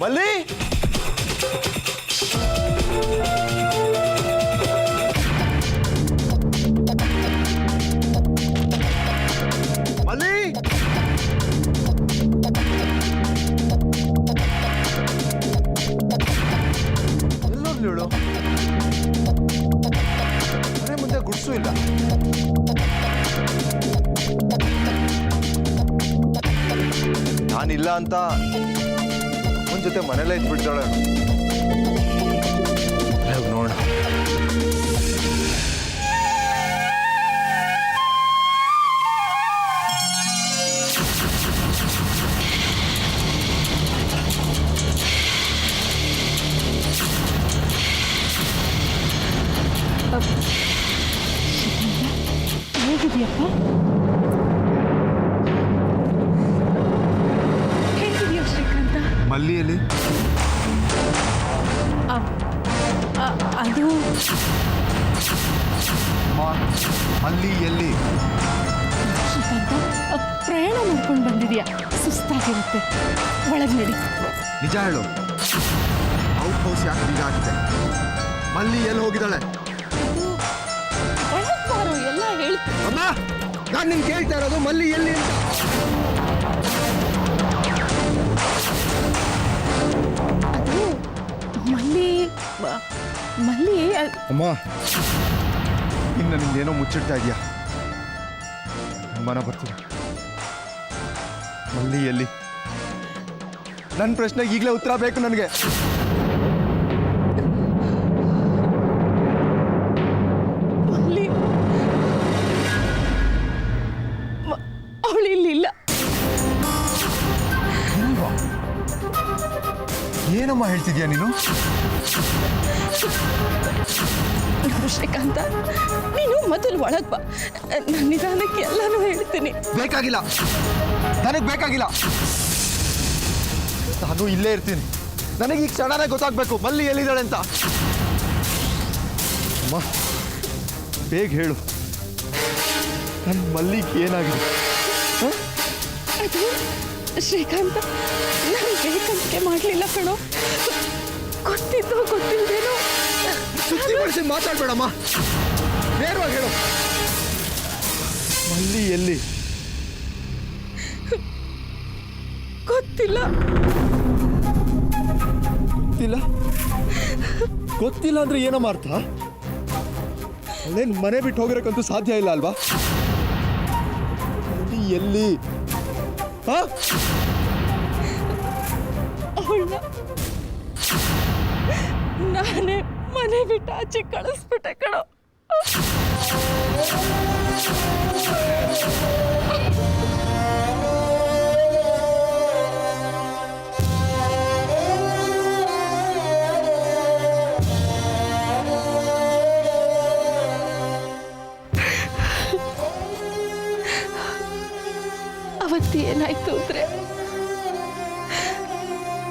ಮಲ್ಲಿ ಮಲ್ಲಿ ಎಲ್ಲೋದ್ಲು ಮನೆ ಮುಂದೆ ಗುಡ್ಸು ಇಲ್ಲ. ನಾನಿಲ್ಲ ಅಂತ ಅವನ ಜೊತೆ ಮನೇಲೇ ಇದ್ಬಿಡ್ತಾಳೆ. ನೋಡ ಹೇಗಿದೆಯಪ್ಪ? ಹೇಗಿದೆಯೋ ಶ್ರೀಕಾಂತ? ಮಲ್ಲಿಯಲ್ಲಿ ಅದು ಮಲ್ಲಿ ಎಲ್ಲಿ? ಶ್ರೀಕಾಂತ, ಪ್ರಯಾಣ ಮಾಡ್ಕೊಂಡು ಬಂದಿದ್ಯಾ, ಸುಸ್ತಾಗಿರುತ್ತೆ, ಒಳಗೆ ನಡಿ. ನಿಜ ಹೇಳು, ಔಟ್ ಹೌಸ್ ಯಾಕೆ ಬೀಗ ಆಗಿದೆ? ಮಲ್ಲಿ ಎಲ್ಲಿ ಹೋಗಿದ್ದಾಳೆ? ಒಳಗೆ ಬಾರೋ, ಎಲ್ಲ ಹೇಳ್ತೀನಿ. ಅಮ್ಮ, ನಾನು ನಿನ್ ಕೇಳ್ತಾ ಇರೋದು ಮಲ್ಲಿ ಎಲ್ಲಿ ಅಂತ. ಅದು ಮಲ್ಲಿ ಅಮ್ಮ, ಇನ್ನು ನಿಂದೇನೋ ಮುಚ್ಚಿಡ್ತಾ ಇದೆಯಾ? ಮನ ಬರ್ತೀನಿ. ಮಲ್ಲಿ ಎಲ್ಲಿ? ನನ್ನ ಪ್ರಶ್ನೆಗೆ ಈಗಲೇ ಉತ್ತರ ಬೇಕು ನನಗೆ. ಅವಳು ಇಲ್ಲಿಲ್ಲ. ಏನಮ್ಮ ಹೇಳ್ತಿದ್ಯಾ ನೀನು? ಶ್ರೀಕಾಂತ, ನೀನು ಮೊದಲು ಒಳಗೆ ಬಾ, ನನ್ನ ನಿಧಾನಕ್ಕೆ ಎಲ್ಲಾನು ಹೇಳ್ತೀನಿ. ಬೇಕಾಗಿಲ್ಲ, ನನಗೆ ಬೇಕಾಗಿಲ್ಲ. ನಾನು ಇಲ್ಲೇ ಇರ್ತೀನಿ. ನನಗೆ ಈ ಕ್ಷಣನೇ ಗೊತ್ತಾಗ್ಬೇಕು ಮಲ್ಲಿ ಎಲ್ಲಿದ್ದಾಳೆ ಅಂತ. ಅಮ್ಮ, ಬೇಗ ಹೇಳು, ನನ್ನ ಮಲ್ಲಿಗೆ ಏನಾಗಿದೆ? ಅದು ಶ್ರೀಕಾಂತ, ನಾನು ಬೇಕಂತೆ ಮಾಡಲಿಲ್ಲ ಕಣೋ. ಗೊತ್ತಿದ್ದೋ ಗೊತ್ತಿಲ್ದೇನೋ. ಸುತ್ತಿ ಬಳಸಿ ಮಾತಾಡ್ಬೇಡಮ್ಮ, ನೇರವಾಗಿ ಹೇಳು, ಮಲ್ಲಿ ಎಲ್ಲಿ? ಗೊತ್ತಿಲ್ಲ. ಗೊತ್ತಿಲ್ಲ? ಗೊತ್ತಿಲ್ಲ ಅಂದ್ರೆ ಏನಮ್ಮ ಅರ್ಥ? ಅವಳೇನು ಮನೆ ಬಿಟ್ಟು ಹೋಗಿರಕ್ಕಂತೂ ಸಾಧ್ಯ ಇಲ್ಲ ಅಲ್ವಾ? ಎಲ್ಲಿ? ಅವಳನ್ನ ನಾನೇ ಮನೆ ಬಿಟ್ಟು ಆಚೆ ಕಳಿಸ್ಬಿಟ್ಟೆ ಕಣೋ. ಅವತ್ತು ಏನಾಯ್ತು ಅಂದ್ರೆ,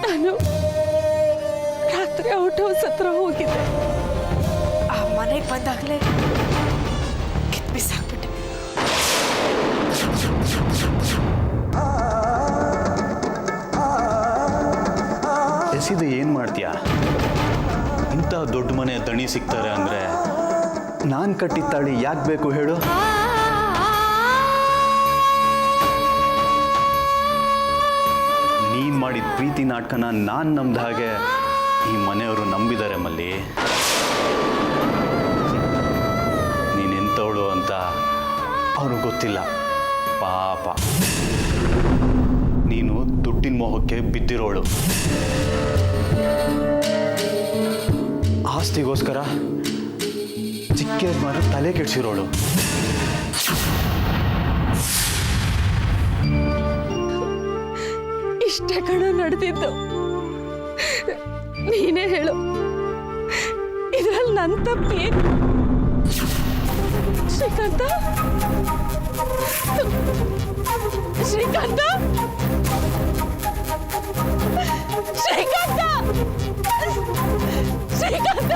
ನಾನು ರಾತ್ರಿ ಔಟ್ ಹೌಸ್ ಹತ್ರ ಹೋಗಿದ್ದೆ. ಆ ಮನೆಗೆ ಬಂದಾಗಲೇ ಕಿತ್ ಬಿಸಾಕ್ಬಿಟ್ಟೆ. ಎಸಿದು ಏನು ಮಾಡ್ತೀಯಾ? ಇಂಥ ದೊಡ್ಡ ಮನೆ ದಣಿ ಸಿಗ್ತಾರೆ ಅಂದರೆ ನಾನು ಕಟ್ಟಿದ ತಾಳಿ ಯಾಕೆ ಬೇಕು ಹೇಳು? ನೀನು ಮಾಡಿದ ಪ್ರೀತಿ ನಾಟಕನ ನಾನು ನಂಬಿದ ಹಾಗೆ ಈ ಮನೆಯವರು ನಂಬಿದ್ದಾರೆ ಮಲ್ಲಿ. ನೀನೆಂಥವಳು ಅಂತ ಅವ್ರಿಗೆ ಗೊತ್ತಿಲ್ಲ ಪಾಪ. ನೀನು ದುಡ್ಡಿನ ಮೋಹಕ್ಕೆ ಬಿದ್ದಿರೋಳು. ಆಸ್ತಿಗೋಸ್ಕರ ಚಿಕ್ಕ ಮಾತ್ರ ತಲೆ ಕೆಡಿಸಿರೋಳು. ಇಷ್ಟೇ ಕಣ ನಡೆದಿದ್ದು. ನೀನೇ ಹೇಳು, ಇದ್ರಲ್ಲಿ ನನ್ನ ತಪ್ಪೇನು? ಶ್ರೀಕಾಂತ, ಶ್ರೀಕಾಂತ, ಶ್ರೀಕಾಂತ, ಶ್ರೀಕಾಂತ.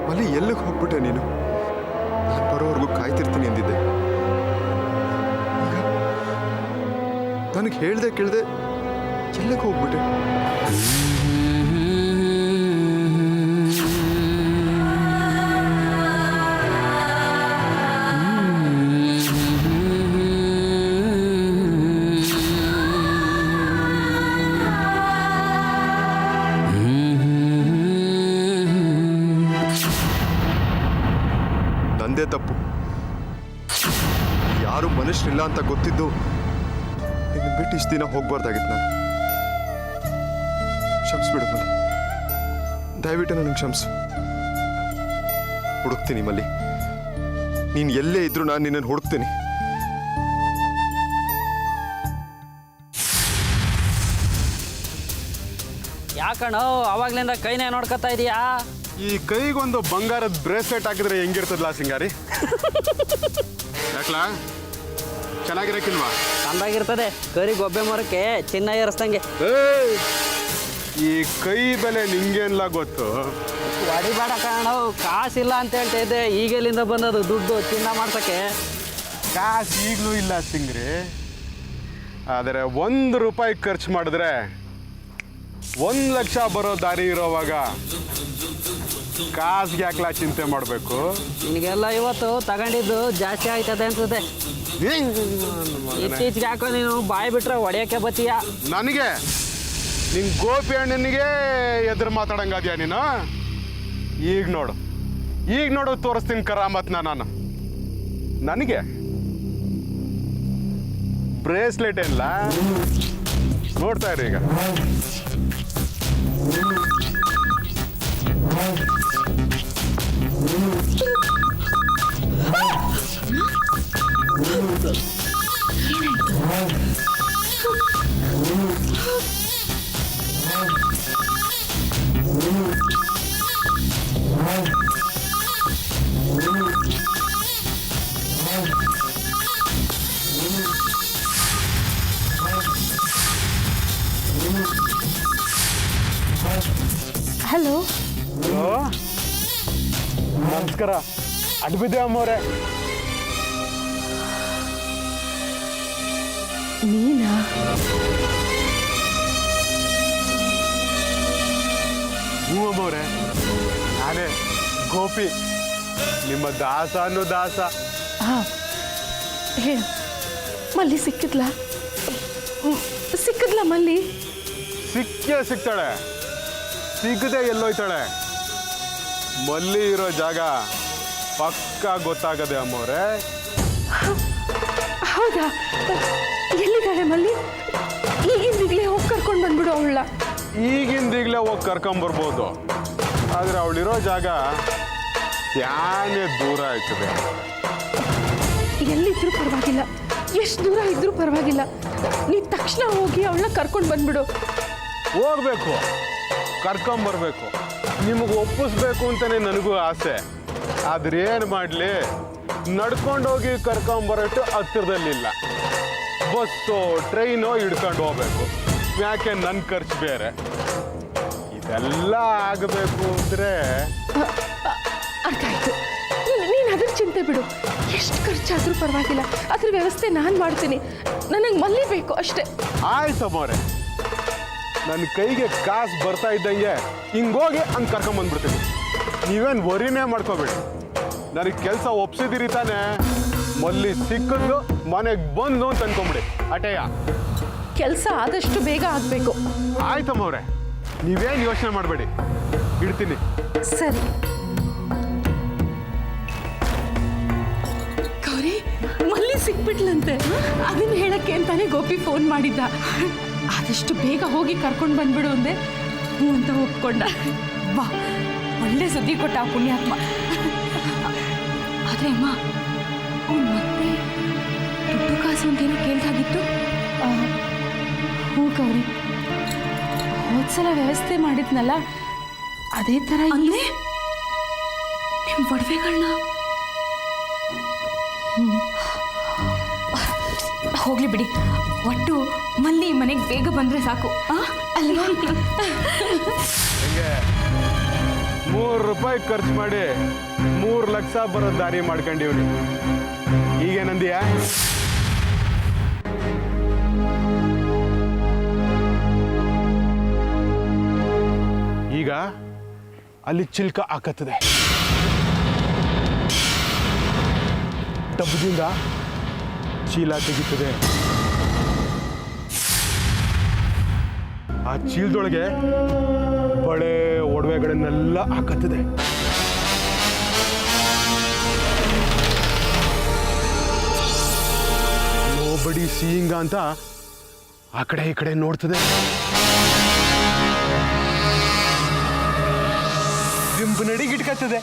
ಮಲ್ಲಿ ಎಲ್ಲಿಗೆ ಹೋಗ್ಬಿಟ್ಟೆ ನೀನು? ನಾನು ಬರೋವರೆಗೂ ಕಾಯ್ತಿರ್ತೀನಿ ಎಂದಿದ್ದೆ. ಈಗ ನನಗೆ ಹೇಳ್ದೆ ಕೇಳ್ದೆ ಎಲ್ಲಿಗೆ ಹೋಗ್ಬಿಟ್ಟೆ? ನಂದೇ ತಪ್ಪು. ಯಾರು ಮನುಷ್ಯರಿಲ್ಲ ಅಂತ ಗೊತ್ತಿದ್ದು ನಿನ್ನ ಬಿಟ್ಟು ಇಷ್ಟು ದಿನ ಹೋಗ್ಬಾರ್ದಾಗಿತ್ತು. ನಾನು ಕ್ಷಮಿಸ್ಬಿಡು ಮಲ್ಲಿ, ದಯವಿಟ್ಟು ನನಗೆ ಕ್ಷಮಿಸು. ಹುಡುಕ್ತೀನಿ ಮಲ್ಲಿ, ನೀನು ಎಲ್ಲೇ ಇದ್ರು ನಾನು ನಿನ್ನನ್ನು ಹುಡುಕ್ತೀನಿ. ಯಾಕಣ್ಣೋ ಅವಾಗ್ಲಿಂದ ಕೈನೇ ನೋಡ್ಕೊತಾ ಇದೀಯಾ? ಈ ಕೈಗೊಂದು ಬಂಗಾರದ ಬ್ರೇಸ್ಲೆಟ್ ಹಾಕಿದ್ರೆ ಹೆಂಗಿರ್ತದಲ್ಲ ಸಿಂಗಾರಿ? ಯಾಕಲಾ ಚೆನ್ನಾಗಿರಕ್ಕಿಲ್ವಾ? ಚಂದಾಗಿರ್ತದೆ. ಕರಿ ಗೊಬ್ಬೆ ಮರಕ್ಕೆ ಚಿನ್ನ ಏರಿಸ್ದಂಗೆ. ಈ ಕೈ ಬೆಲೆ ನಿಂಗೇನ್ಲ ಗೊತ್ತು? ಹೊಡಿಬೇಡ ಕಾಣೋ, ಕಾಸಿಲ್ಲ ಅಂತ ಹೇಳ್ತಾ ಇದ್ದೆ. ಈಗೆಲ್ಲಿಂದ ಬಂದದು ದುಡ್ಡು ಚಿನ್ನ ಮಾಡ್ಸಕ್ಕೆ? ಕಾಸು ಈಗಲೂ ಇಲ್ಲ ಸಿಂಗ್ರಿ, ಆದರೆ 1 ರೂಪಾಯಿ ಖರ್ಚು ಮಾಡಿದ್ರೆ 1 ಲಕ್ಷ ಬರೋ ದಾರಿ ಇರೋವಾಗ ಕಾಸಿಗೆ ಯಾಕಲ ಚಿಂತೆ ಮಾಡಬೇಕು? ನಿನಗೆಲ್ಲ ಇವತ್ತು ತಗೊಂಡಿದ್ದು ಜಾಸ್ತಿ ಆಯ್ತದೆ ಅನ್ಸುತ್ತೆ. ಇತ್ತೀಚೆಗೆ ಯಾಕೋ ನೀನು ಬಾಯಿ ಬಿಟ್ರೆ ಹೊಡೆಯೋಕ್ಕೆ ಬತ್ತೀಯ. ನನಗೆ ನಿನ್ ಗೋಪಿ ಅಣ್ಣನಿಗೆ ಎದುರು ಮಾತಾಡಂಗಾದ್ಯಾ ನೀನು? ಈಗ ನೋಡು ತೋರಿಸ್ತೀನಿ ಕರಾಮತ್ನ ನಾನು. ನನಗೆ ಬ್ರೇಸ್ಲೆಟ್ ಇಲ್ಲ, ನೋಡ್ತಾ ಇರಿ ಈಗ. ಹಲೋ, ನಮಸ್ಕಾರ. ಅಡ್ಬಿದ್ದೆ ಅಮ್ಮವ್ರೆ. ನೀನಾ? ಹ್ಞೂ ಅಮ್ಮವ್ರೆ, ನಾನೇ ಗೋಪಿ, ನಿಮ್ಮ ದಾಸ ಅನ್ನೋ ದಾಸ. ಹಾಂ, ಹೇಳು. ಮಲ್ಲಿ ಸಿಕ್ಕಿದ್ಲಾ ಮಲ್ಲಿ? ಸಿಗ್ತಾಳೆ, ಸಿಗದೆ ಎಲ್ಲೋಯ್ತಾಳೆ. ಮಲ್ಲಿ ಇರೋ ಜಾಗ ಪಕ್ಕ ಗೊತ್ತಾಗದೆ ಅಮ್ಮವ್ರೆ. ಹೌದಾ? ಎಲ್ಲಿದ್ದಾಳೆ ಮಲ್ಲಿ? ಈಗಿಂದೀಗಲೇ ಹೋಗಿ ಕರ್ಕೊಂಡು ಬಂದ್ಬಿಡು ಅವಳ. ಈಗಿಂದೀಗಲೇ ಹೋಗಿ ಕರ್ಕೊಂಬರ್ಬೋದು, ಆದರೆ ಅವಳಿರೋ ಜಾಗ ಯಾನೇ ದೂರ ಆಯ್ತದೆ. ಎಲ್ಲಿದ್ರೂ ಪರವಾಗಿಲ್ಲ, ಎಷ್ಟು ದೂರ ಇದ್ರೂ ಪರವಾಗಿಲ್ಲ, ನೀ ತಕ್ಷಣ ಹೋಗಿ ಅವಳನ್ನ ಕರ್ಕೊಂಡು ಬಂದ್ಬಿಡು. ಹೋಗ್ಬೇಕು, ಕರ್ಕೊಂಬರ್ಬೇಕು, ನಿಮಗೆ ಒಪ್ಪಿಸ್ಬೇಕು ಅಂತಲೇ ನನಗೂ ಆಸೆ. ಆದ್ರೆ ಏನು ಮಾಡಲಿ, ನಡ್ಕೊಂಡೋಗಿ ಕರ್ಕೊಂಬರೋಷ್ಟು ಹತ್ತಿರದಲ್ಲಿಲ್ಲ. ಬಸ್ಸೋ ಟ್ರೈನೋ ಹಿಡ್ಕೊಂಡು ಹೋಗ್ಬೇಕು, ಯಾಕೆ ನನ್ನ ಖರ್ಚು ಬೇರೆ. ಇದೆಲ್ಲ ಆಗಬೇಕು ಅಂದರೆ ಅರ್ಥ ಆಯ್ತು. ನೀನು ಅದ್ರ ಚಿಂತೆ ಬಿಡು, ಎಷ್ಟು ಖರ್ಚಾದ್ರೂ ಪರವಾಗಿಲ್ಲ, ಅದ್ರ ವ್ಯವಸ್ಥೆ ನಾನು ಮಾಡ್ತೀನಿ. ನನಗೆ ಮಲ್ಲಿ ಬೇಕು ಅಷ್ಟೇ. ಆಯ್ತಮ್ಮವ್ರೆ, ನನ್ನ ಕೈಗೆ ಕಾಸು ಬರ್ತಾ ಇದ್ದಂಗೆ ಹಿಂಗೋಗಿ ಹಂಗೆ ಕರ್ಕೊಂಬಂದ್ಬಿಡ್ತೀನಿ. ನೀವೇನು ವರಿನೇ ಮಾಡ್ಕೋಬೇಡಿ, ನನಗೆ ಕೆಲಸ ಒಪ್ಸಿದಿರಿ ತಾನೆ. ಮಲ್ಲಿ ಸಿಕ್ಕಿದ್ದು ಮನೆಗೆ ಬಂದು ಅಂತ ಅನ್ಕೊಂಬಿಡಿ ಅಟೆಯ. ಕೆಲಸ ಆದಷ್ಟು ಬೇಗ ಆಗಬೇಕು. ಆಯ್ತಮ್ಮವ್ರೆ, ನೀವೇನು ಯೋಚನೆ ಮಾಡಬೇಡಿ, ಇಡ್ತೀನಿ. ಸರಿ. ಗೌರಿ, ಮಲ್ಲಿ ಸಿಕ್ಬಿಟ್ಲಂತೆ. ಅದನ್ನ ಹೇಳಕ್ಕೆ ಅಂತಾನೆ ಗೋಪಿ ಫೋನ್ ಮಾಡಿದ್ದ. ಆದಷ್ಟು ಬೇಗ ಹೋಗಿ ಕರ್ಕೊಂಡು ಬಂದ್ಬಿಡು ಅಂದೆ. ಹ್ಞೂ ಅಂತ ಒಪ್ಕೊಂಡ. ಬಾ, ಒಳ್ಳೆ ಸುದ್ದಿ ಕೊಟ್ಟ ಆ ಪುಣ್ಯಾತ್ಮ. ಆದರೆ ಅಮ್ಮ, ಅವ್ನು ಮತ್ತೆ ದುಡ್ಡು ಕಾಸು ಅಂತೇನೋ ಕೇಳ್ದಾಗಿತ್ತು. ಹ್ಞೂ ಗೌರಿ, ಹೋದ್ಸಲ ವ್ಯವಸ್ಥೆ ಮಾಡಿದ್ನಲ್ಲ, ಅದೇ ಥರ ಅಂದರೆ ನಿಮ್ಮ ಒಡವೆಗಳನ್ನ. ಹೋಗ್ಲಿ ಬಿಡಿ, ಒಟ್ಟು ಮಲ್ಲಿ ಮನೆಗೆ ಬೇಗ ಬಂದರೆ ಸಾಕು ಅಲ್ವಾ? ₹3 ಖರ್ಚು ಮಾಡಿ 3 ಲಕ್ಷ ಬರೋ ದಾರಿ ಮಾಡ್ಕೊಂಡಿವ್ನಿ. ಈಗೇನಂದಿಯಾ? ಈಗ ಅಲ್ಲಿ ಚಿಲ್ಕ ಹಾಕತ್ತದೆ. ಡಬ್ಬದಿಂದ ಚೀಲ ತೆಗಿತದೆ. ಆ ಚೀಲದೊಳಗೆ ಬಳೆ ಒಡವೆಗಳನ್ನೆಲ್ಲ ಹಾಕತ್ತದೆ. ನೋಬಡಿ ಸೀಯಿಂಗ ಅಂತ ಆ ಕಡೆ ಈ ಕಡೆ ನೋಡ್ತದೆ. ದಿಂಬನಡಿಗಿಟ್ಕತ್ತದೆ.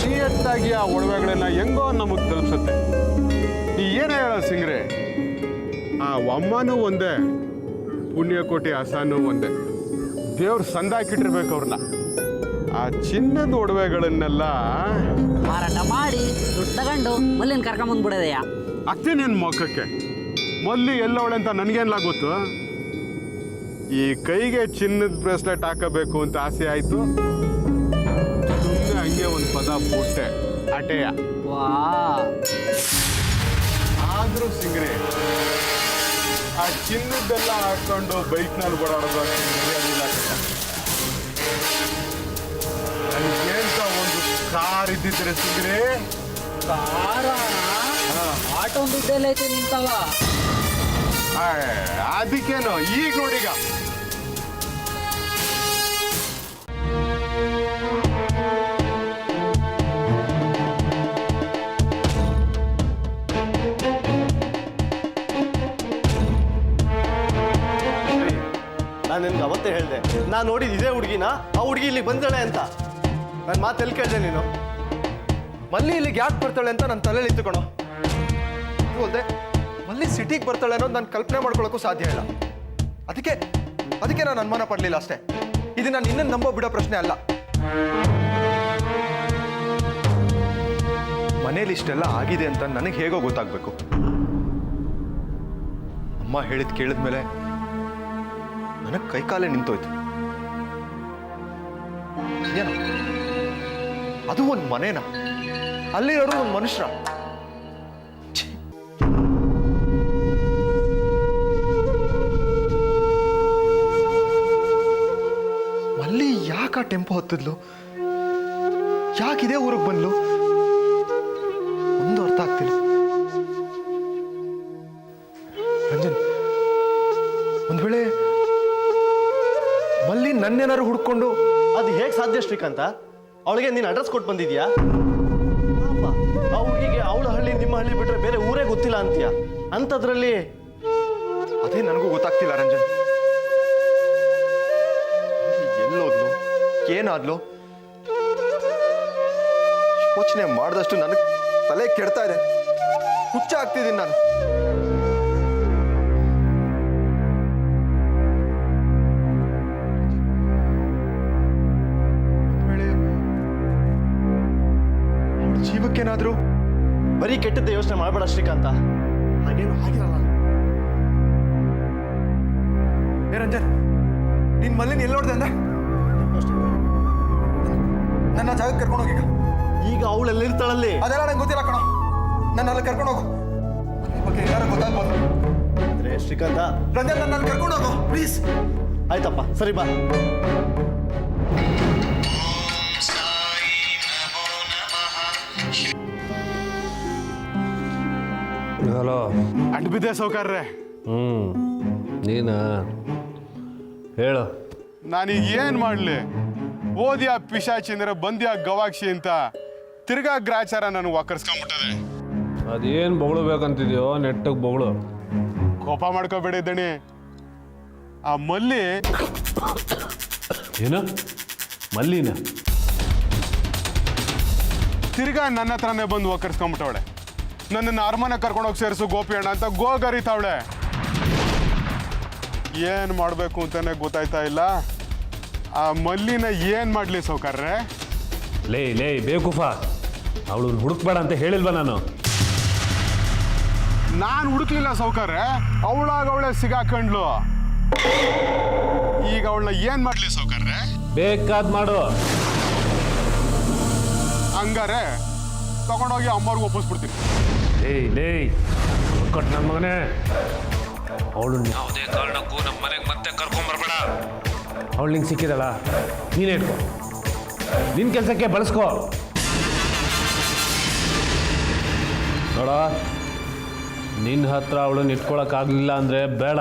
ನಿಯತ್ತಾಗಿ ಆ ಒಡವೆಗಳನ್ನ ಹೆಂಗೋ ನಮಗೆ ತಲುಪಿಸುತ್ತೆ. ನೀ ಏನ ಹೇಳೋ ಸಿಂಗ್ರೆ, ಆ ಅಮ್ಮನೂ ಒಂದೇ, ಪುಣ್ಯಕೋಟಿ ಹಸನೂ ಒಂದೇ. ದೇವ್ರು ಸಂದಾಕಿಟ್ಟಿರ್ಬೇಕು ಅವ್ರನ್ನ. ಆ ಚಿನ್ನದ ಒಡವೆಗಳನ್ನೆಲ್ಲ ಮಾರಾಟ ಮಾಡಿ ದುಡ್ಡು ತಗೊಂಡು ಮಲ್ಲಿನ ಕರ್ಕೊಂಬಂದ್ಬಿಡೋದಯ್ಯ. ಅಕ್ತೀನಿ ನನ್ನ ಮೊಕ್ಕಕ್ಕೆ. ಮಲ್ಲಿ ಎಲ್ಲವಳೆ ಅಂತ ನನಗೇನ್ಲ ಗೊತ್ತು. ಈ ಕೈಗೆ ಚಿನ್ನದ ಬ್ರೇಸ್ಲೆಟ್ ಹಾಕಬೇಕು ಅಂತ ಆಸೆ ಆಯ್ತು. ಸುಮ್ಮನೆ ಹಂಗೆ ಒಂದು ಪದ ಬಿಟ್ಟೆ, ಅಟೆಯ. ವಾ, ಆದ್ರೂ ಸಿಂಗ್ರಿ, ಆ ಚಿನ್ನದ್ದೆಲ್ಲ ಹಾಕೊಂಡು ಬೈಕ್ನಲ್ಲಿ ಓಡಾಡೋದು ಮರ್ಯಾದಿಲ್ಲ. ನನಗೇಂತ ಒಂದು ಕಾರ್ ಇದ್ದಿದ್ರೆ ಸಿಂಗ್ರಿ. ಕಾರ ಆಟೋ ದುಡ್ಡೆಲ್ಲ ಐತೆ ನಿಂತವ. ಅದಕ್ಕೇನು ಈಗ ನೋಡೀಗ ನಾನು ನಿನ್ಗೆ ಅವತ್ತೇ ಹೇಳಿದೆ, ನಾನು ನೋಡಿದ ಇದೇ ಹುಡುಗಿನ, ಆ ಹುಡುಗಿ ಇಲ್ಲಿ ಬಂದಾಳೆ ಅಂತ. ನನ್ನ ಮಾತು ಎಲ್ಲಿ ಕೇಳಿದೆ ನೀನು? ಮಲ್ಲಿ ಇಲ್ಲಿಗೆ ಯಾಕೆ ಬರ್ತಾಳೆ ಅಂತ ನನ್ನ ತಲೆಯಲ್ಲಿ ಇತ್ತುಕೊಣೋ. ಇದು ಅಲ್ಲದೆ ಮಲ್ಲಿ ಸಿಟಿಗೆ ಬರ್ತಾಳೆ ಅನ್ನೋದು ನಾನು ಕಲ್ಪನೆ ಮಾಡ್ಕೊಳ್ಳೋಕ್ಕೂ ಸಾಧ್ಯ ಇಲ್ಲ. ಅದಕ್ಕೆ ನಾನು ಅನುಮಾನ ಪಡಲಿಲ್ಲ ಅಷ್ಟೇ. ಇದು ನಾನು ಇನ್ನೂ ನಂಬೋ ಬಿಡೋ ಪ್ರಶ್ನೆ ಅಲ್ಲ. ಮನೇಲಿ ಇಷ್ಟೆಲ್ಲ ಆಗಿದೆ ಅಂತ ನನಗೆ ಹೇಗೋ ಗೊತ್ತಾಗಬೇಕು. ಅಮ್ಮ ಹೇಳಿದ್ ಕೇಳಿದ್ಮೇಲೆ ನನಗೆ ಕೈಕಾಲೇ ನಿಂತೋಯ್ತು. ಏನು ಅದು ಒಂದು ಮನೇನ? ಅಲ್ಲಿರೋರು ಒಂದು ಮನುಷ್ಯರ? ಮಲ್ಲಿ ಯಾಕೆ ಆ ಟೆಂಪೋ ಹತ್ತಿದ್ಲು? ಯಾಕಿದೆ ಊರಿಗೆ ಬಂದ್ಲು? ಒಂದು ಅರ್ಥ ಆಗ್ತಿಲ್ಲ. ರಂಜನ್, ಒಂದ್ ವೇಳೆ ಮಲ್ಲಿ ನನ್ನೇನಾರು ಹುಡ್ಕೊಂಡು ಅದು ಹೇಗೆ ಸಾಧ್ಯ ಶ್ರೀಕಾಂತ? ಅವಳಿಗೆ ನೀನು ಅಡ್ರೆಸ್ ಕೊಟ್ಟು ಬಂದಿದ್ಯಾ? ಆ ಹುಡುಗಿಗೆ ಅವಳ ಹಳ್ಳಿ ನಿಮ್ಮ ಹಳ್ಳಿ ಬಿಟ್ರೆ ಬೇರೆ ಊರೇ ಗೊತ್ತಿಲ್ಲ ಅಂತೀಯ. ಅಂಥದ್ರಲ್ಲಿ ಅದೇ ನನಗೂ ಗೊತ್ತಾಗ್ತಿಲ್ಲ ರಂಜನ್. ಎಲ್ಲೋದ್ಲು, ಏನಾದ್ಲು? ಯೋಚನೆ ಮಾಡಿದಷ್ಟು ನನಗೆ ತಲೆ ಕೆಡ್ತಾ ಇದೆ. ಹುಚ್ಚ ಆಗ್ತಿದ್ದೀನಿ ನಾನು. ಜೀವಕ್ಕೇನಾದ್ರು ಬರೀ ಕೆಟ್ಟದ್ದೇ ಯೋಚನೆ ಮಾಡಬೇಡ ಶ್ರೀಕಾಂತ. ಹಾಗೇನು ಆಗಿರಲ್ಲ. ಏ ರಂಜನ್, ನೀನ್ ಮಲ್ಲಿನ ಎಲ್ಲಿ ನೋಡ್ದೆ ಅಂದ? ನನ್ನ ಜಾಗಕ್ಕೆ ಕರ್ಕೊಂಡೋಗಿ. ಈಗ ಅವಳೆಲ್ಲಿರ್ತಾಳಲ್ಲಿ? ಅದೆಲ್ಲ ನಂಗೆ ಗೊತ್ತಿಲ್ಲ ಕಣ. ನನ್ನ ಅಲ್ಲಿ ಕರ್ಕೊಂಡು ಹೋಗು. ಮನೆ ಬಗ್ಗೆ ಏನಾರು ಗೊತ್ತಾಗ್ಬೋದು. ಅಂದ್ರೆ ಶ್ರೀಕಾಂತ, ರಂಜನ್, ನನ್ನ ಅಲ್ಲಿ ಕರ್ಕೊಂಡು ಹೋಗು ಪ್ಲೀಸ್. ಆಯ್ತಪ್ಪ, ಸರಿ ಬಾ. ಹಲೋ. ಅಡ್ಡ ಬಿದ್ದೆ ಸೌಕರ್ರೆ. ನೀನ ಹೇಳು. ನಾನೀಗ ಏನು ಮಾಡಲಿ? ಓದಿಯ ಪಿಶಾಚಿಂದ್ರ ಬಂದ್ಯಾ ಗವಾಕ್ಷಿ ಅಂತ ತಿರ್ಗಾ ಗ್ರಾಚಾರ ನನಗೆ ಒಕ್ಕರ್ಸ್ಕೊಂಡ್ಬಿಟ್ಟದೆ. ಅದೇನು ಬೊಗಳ್ಬೇಕಂತಿದ್ಯೋ ನೆಟ್ಟಗೆ ಬೊಗಳು. ಕೋಪ ಮಾಡ್ಕೋಬೇಡಿ ದಣಿ. ಆ ಮಲ್ಲಿ ಏನು ಮಲ್ಲಿನ ತಿರ್ಗಾ ನನ್ನ ಹತ್ರನೇ ಬಂದು ಒಕ್ಕರ್ಸ್ಕೊಂಡ್ಬಿಟ್ಟವಳೆ. ನನ್ನನ್ನು ಅರಮನೆ ಕರ್ಕೊಂಡೋಗಿ ಸೇರಿಸು ಗೋಪಿ ಅಣ್ಣ ಅಂತ ಗೋಗರಿತಾವಳೆ. ಏನು ಮಾಡಬೇಕು ಅಂತಾನೆ ಗೊತ್ತಾಯ್ತಾ ಇಲ್ಲ. ಆ ಮಲ್ಲಿನ ಏನು ಮಾಡಲಿ ಸೌಕರ್ರೆ? ಲೇ ಬೇಕುಫಾ, ಅವಳು ಹುಡುಕ್ಬೇಡ ಅಂತ ಹೇಳಿಲ್ವ ನಾನು? ನಾನು ಹುಡುಕ್ಲಿಲ್ಲ ಸೌಕರ್ಯ, ಅವಳೇ ಸಿಗಾಕೊಂಡ್ಲು. ಈಗ ಅವಳನ್ನ ಏನ್ ಮಾಡ್ಲಿ ಸೌಕರ್ಯ? ಬೇಕಾದ್ ಮಾಡು. ಹಂಗಾರೆ ತಗೊಂಡೋಗಿ ಅಮ್ಮವ್ರಿಗೆ ಒಪ್ಪಿಸ್ಬಿಡ್ತೀನಿ. ಲೇ ಕೊಟ್ಟು ನನ್ನ ಮಗನೇ, ಅವಳು ಯಾವುದೇ ಕಾರಣಕ್ಕೂ ನಮ್ಮ ಮನೆಗೆ ಮತ್ತೆ ಕರ್ಕೊಂಬರ್ಬೇಡ. ಅವಳು ನಿಂಗೆ ಸಿಕ್ಕಿದಳ, ನೀನೇ ಇಟ್ಕೊ, ನಿನ್ನ ಕೆಲಸಕ್ಕೆ ಬಳಸ್ಕೋ. ನೋಡ, ನಿನ್ನ ಹತ್ರ ಅವಳನ್ನ ಇಟ್ಕೊಳಕ್ಕಾಗಲಿಲ್ಲ ಅಂದರೆ ಬೇಡ,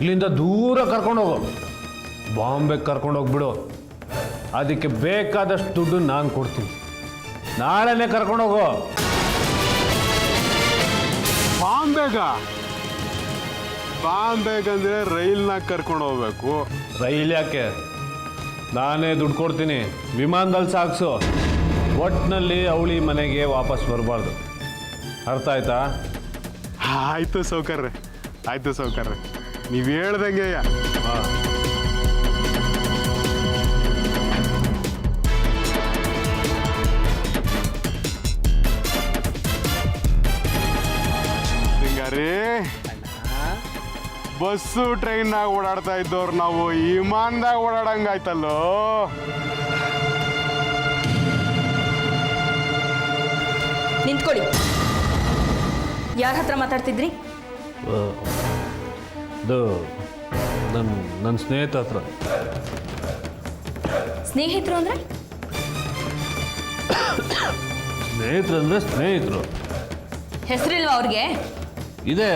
ಇಲ್ಲಿಂದ ದೂರ ಕರ್ಕೊಂಡೋಗು. ಬಾಂಬೆಗೆ ಕರ್ಕೊಂಡೋಗ್ಬಿಡು. ಅದಕ್ಕೆ ಬೇಕಾದಷ್ಟು ದುಡ್ಡು ನಾನು ಕೊಡ್ತೀನಿ. ನಾಳೆನೇ ಕರ್ಕೊಂಡೋಗು. ಬಾಂಬೆಗಂದ್ರೆ ರೈಲ್ನಾಗ ಕರ್ಕೊಂಡು ಹೋಗ್ಬೇಕು. ರೈಲ್ ಯಾಕೆ, ನಾನೇ ದುಡ್ಡು ಕೊಡ್ತೀನಿ, ವಿಮಾನದಲ್ಲಿ ಸಾಗಿಸು. ಒಟ್ಟಿನಲ್ಲಿ ಅವಳಿ ಮನೆಗೆ ವಾಪಸ್ ಬರಬಾರ್ದು. ಅರ್ಥ ಆಯ್ತಾ? ಆಯ್ತು ಸೌಕರ್ಯ, ಆಯ್ತು ಸೌಕರ್ಯ, ನೀವು ಹೇಳ್ದಂಗೆ. ಹಾಂ. ಹಿಂಗಾರಿ ಬಸ್ಸು ಟ್ರೈನ್ನಾಗ ಓಡಾಡ್ತಾ ಇದ್ದವ್ರು ನಾವು ವಿಮಾನದಾಗ ಓಡಾಡಂಗಾಯ್ತಲ್ಲೋ. ನಿಂತ್ಕೊಳ್ಳಿ. ಯಾರ ಹತ್ರ ಮಾತಾಡ್ತಿದ್ರಿ? ಇದು ನನ್ನ ಸ್ನೇಹಿತ ಹತ್ರ. ಸ್ನೇಹಿತರು ಅಂದ್ರೆ? ಸ್ನೇಹಿತರಂದ್ರೆ ಸ್ನೇಹಿತರು. ಹೆಸರಿಲ್ವಾ ಅವ್ರಿಗೆ? ಇದೆ,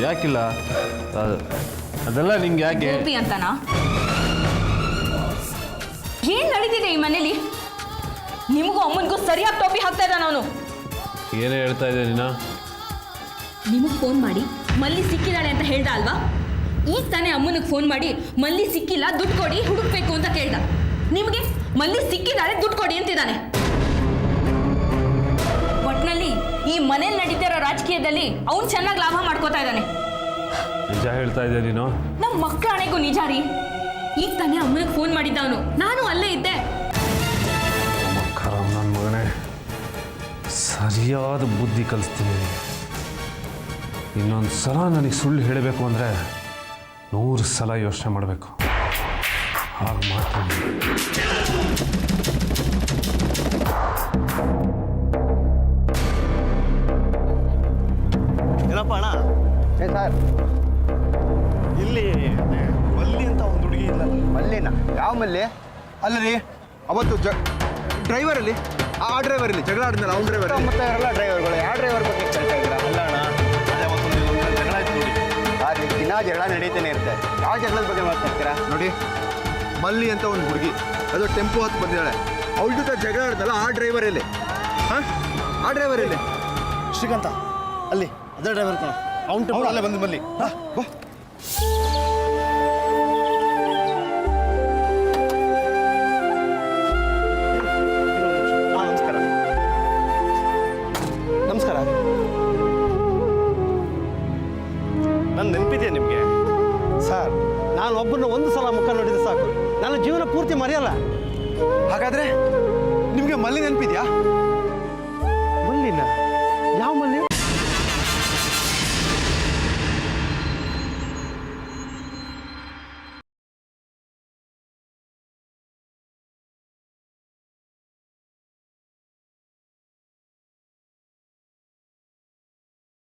ಯಾಕಿಲ್ಲ? ಅದೆಲ್ಲ ನಿಂಗೆ ಯಾಕೆ? ಗೋಪಿ ಅಂತನಾ? ಏನ್ ನಡೀತಿದೆ ಈ ಮನೇಲಿ? ನಿಮಗೂ ಅಮ್ಮನಿಗೂ ಸರಿಯಾಗಿ ಟೋಪಿ ಹಾಕ್ತಾ ಇದ್ದಾನ ಅವನು. ಏನೇ ಹೇಳ್ತಾ ಇದ್ದೆ ನೀನು? ನಿಮಗೆ ಫೋನ್ ಮಾಡಿ ಮಲ್ಲಿ ಸಿಕ್ಕಿದಾಳೆ ಅಂತ ಹೇಳ್ದ ಅಲ್ವಾ? ಈಗ ತಾನೇ ಅಮ್ಮನಿಗೆ ಫೋನ್ ಮಾಡಿ ಮಲ್ಲಿ ಸಿಕ್ಕಿಲ್ಲ, ದುಡ್ಡು ಕೊಡಿ, ಹುಡುಕ್ಬೇಕು ಅಂತ ಕೇಳ್ದ. ನಿಮಗೆ ಮಲ್ಲಿ ಸಿಕ್ಕಿದಾಳೆ, ದುಡ್ಡು ಕೊಡಿ ಅಂತಿದ್ದಾನೆ. ಒಟ್ನಲ್ಲಿ ಈ ಮನೇಲಿ ನಡೀತಿರೋ ರಾಜಕೀಯದಲ್ಲಿ ಅವ್ನು ಚೆನ್ನಾಗಿ ಲಾಭ ಮಾಡ್ಕೋತಾ ಇದ್ದಾನೆ. ನಿಜ ಹೇಳ್ತಾ ಇದ್ದೆ ನೀನು? ನಮ್ಮ ಮಕ್ಕಳ ಹಣೆಗೂ ನಿಜ ರೀ. ಈಗ ತಾನೇ ಅಮ್ಮನಿಗೆ ಫೋನ್ ಮಾಡಿದ್ದ ಅವನು, ನಾನು ಅಲ್ಲೇ ಇದ್ದೆ. ನನ್ನ ಮಗನೇ, ಸರಿಯಾದ ಬುದ್ಧಿ ಕಲಿಸ್ತೀನಿ. ಇನ್ನೊಂದು ಸಲ ನನಗೆ ಸುಳ್ಳು ಹೇಳಬೇಕು ಅಂದರೆ 100 ಸಲ ಯೋಚನೆ ಮಾಡಬೇಕು. ಹಾಗೆ ಮಾಡ್ತೀನಿ. ಏನಪ್ಪ ಅಣ್ಣ? ಸರ್, ಇಲ್ಲಿ ಮಲ್ಲಿ ಅಂತ ಒಂದು ಹುಡುಗಿ ಇಲ್ಲ. ಮಲ್ಲಿನ? ಯಾವ ಮಲ್ಲಿ? ಅಲ್ಲ ರೀ, ಅವತ್ತು ಡ್ರೈವರಲ್ಲಿ ಆ ಡ್ರೈವರಲ್ಲಿ ಜಗಳ ಆಡಿದ್ನಲ್ಲ, ಅವ್ನ ಡ್ರೈವರ್. ಮತ್ತೆ ಎಲ್ಲ ಡ್ರೈವರ್ಗಳು ಯಾವ ಡ್ರೈವರ್ ಬಗ್ಗೆ ಕೇಳ್ತಾ ಇದ್ದೀರಾ? ಅಲ್ಲ ಅಣ್ಣ, ಅದೇ ಅವತ್ತೊಂದು ಜಗಳ ಆಯ್ತು ನೋಡಿ. ದಿನ ಜಗಳ ನಡೀತಾನೆ ಇರುತ್ತೆ. ಯಾವ ಜಗಳದ ಬಗ್ಗೆ ಮಾತಾಡ್ತೀರಾ? ನೋಡಿ, ಮಲ್ಲಿ ಅಂತ ಒಂದು ಹುಡುಗಿ ಅದು ಟೆಂಪೋ ಹತ್ತು ಬಂದಿದ್ದಾಳೆ. ಅವಳ ಜೊತೆ ಜಗಳ ಆಡಿದ್ನಲ್ಲ ಆ ಡ್ರೈವರಲ್ಲಿ. ಹಾಂ, ಆ ಡ್ರೈವರಲ್ಲಿ ಶ್ರೀಕಾಂತ, ಅಲ್ಲಿ ಅದೇ ಡ್ರೈವರ್ ಕಣ. ಅವ್ನ ಟೆಂಪೋ ಅಲ್ಲೇ ಬಂದು ಮಲ್ಲಿ. ಬಾ. ನಮಸ್ಕಾರ. ನಮಸ್ಕಾರ. ನನ್ನ ನೆನಪಿದೆಯಾ ನಿಮಗೆ? ಸರ್, ನಾನು ಒಬ್ಬರನ್ನ ಒಂದು ಸಲ ಮುಖ ನೋಡಿದ್ರೆ ಸಾಕು, ನನ್ನ ಜೀವನ ಪೂರ್ತಿ ಮರೆಯಲ್ಲ. ಹಾಗಾದ್ರೆ ನಿಮಗೆ ಮಲ್ಲಿ ನೆನಪಿದ್ಯಾ? ಮಲ್ಲಿನ? ಯಾವ ಮಲ್ಲಿ?